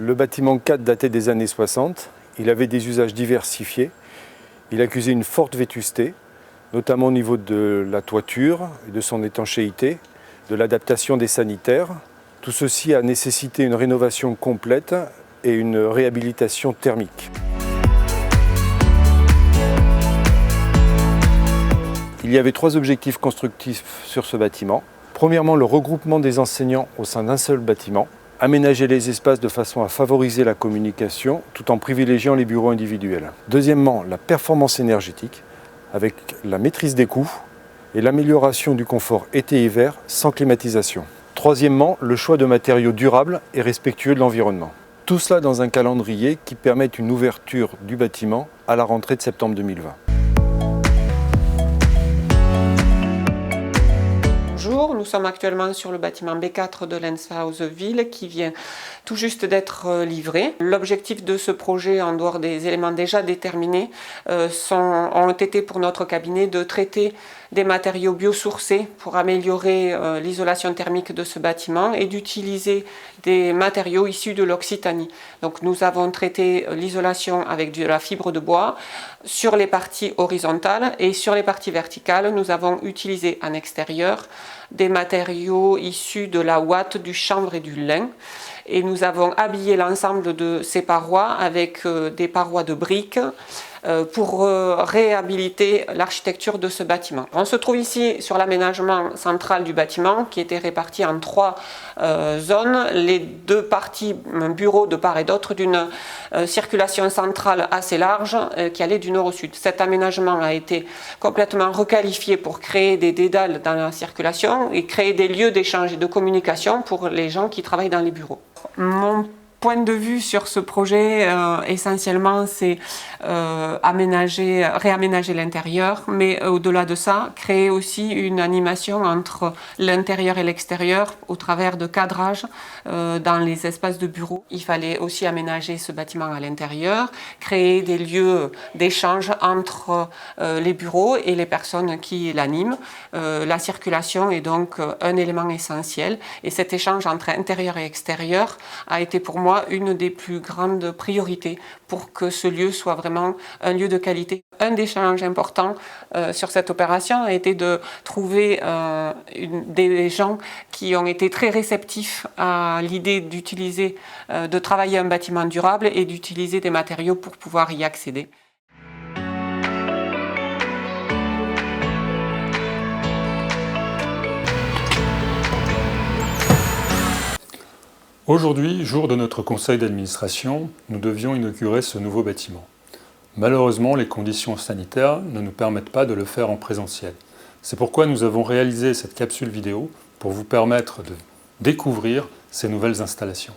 Le bâtiment 4 datait des années 60, il avait des usages diversifiés, il accusait une forte vétusté, notamment au niveau de la toiture et de son étanchéité, de l'adaptation des sanitaires. Tout ceci a nécessité une rénovation complète et une réhabilitation thermique. Il y avait 3 objectifs constructifs sur ce bâtiment. Premièrement, le regroupement des enseignants au sein d'un seul bâtiment. Aménager les espaces de façon à favoriser la communication tout en privilégiant les bureaux individuels. Deuxièmement, la performance énergétique avec la maîtrise des coûts et l'amélioration du confort été-hiver sans climatisation. Troisièmement, le choix de matériaux durables et respectueux de l'environnement. Tout cela dans un calendrier qui permette une ouverture du bâtiment à la rentrée de septembre 2020. Bonjour, nous sommes actuellement sur le bâtiment B4 de Lenshaus Ville qui vient tout juste d'être livré. L'objectif de ce projet, en dehors des éléments déjà déterminés, ont été pour notre cabinet de traiter des matériaux biosourcés pour améliorer l'isolation thermique de ce bâtiment et d'utiliser des matériaux issus de l'Occitanie. Donc nous avons traité l'isolation avec de la fibre de bois sur les parties horizontales et sur les parties verticales, nous avons utilisé en extérieur des matériaux issus de la ouate, du chanvre et du lin. Et nous avons habillé l'ensemble de ces parois avec des parois de briques pour réhabiliter l'architecture de ce bâtiment. On se trouve ici sur l'aménagement central du bâtiment qui était réparti en 3 zones, les 2 parties bureaux de part et d'autre d'une circulation centrale assez large qui allait du nord au sud. Cet aménagement a été complètement requalifié pour créer des dédales dans la circulation et créer des lieux d'échange et de communication pour les gens qui travaillent dans les bureaux. Mon point de vue sur ce projet, essentiellement, c'est réaménager l'intérieur, mais au-delà de ça, créer aussi une animation entre l'intérieur et l'extérieur au travers de cadrage dans les espaces de bureaux. Il fallait aussi aménager ce bâtiment à l'intérieur, créer des lieux d'échange entre les bureaux et les personnes qui l'animent. La circulation est donc un élément essentiel et cet échange entre intérieur et extérieur a été pour moi une des plus grandes priorités pour que ce lieu soit vraiment un lieu de qualité. Un des challenges importants sur cette opération a été de trouver des gens qui ont été très réceptifs à l'idée d'utiliser, de travailler un bâtiment durable et d'utiliser des matériaux pour pouvoir y accéder. Aujourd'hui, jour de notre conseil d'administration, nous devions inaugurer ce nouveau bâtiment. Malheureusement, les conditions sanitaires ne nous permettent pas de le faire en présentiel. C'est pourquoi nous avons réalisé cette capsule vidéo pour vous permettre de découvrir ces nouvelles installations.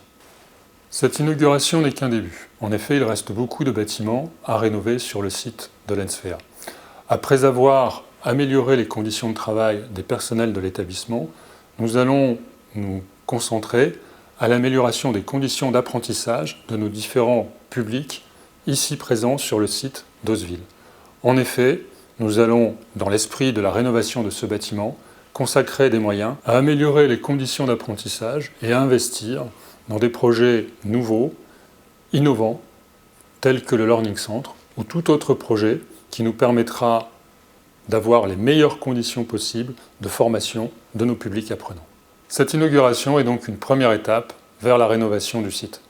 Cette inauguration n'est qu'un début. En effet, il reste beaucoup de bâtiments à rénover sur le site de l'ENSFEA. Après avoir amélioré les conditions de travail des personnels de l'établissement, nous allons nous concentrer à l'amélioration des conditions d'apprentissage de nos différents publics ici présents sur le site d'Osville. En effet, nous allons, dans l'esprit de la rénovation de ce bâtiment, consacrer des moyens à améliorer les conditions d'apprentissage et à investir dans des projets nouveaux, innovants, tels que le Learning Center ou tout autre projet qui nous permettra d'avoir les meilleures conditions possibles de formation de nos publics apprenants. Cette inauguration est donc une première étape vers la rénovation du site.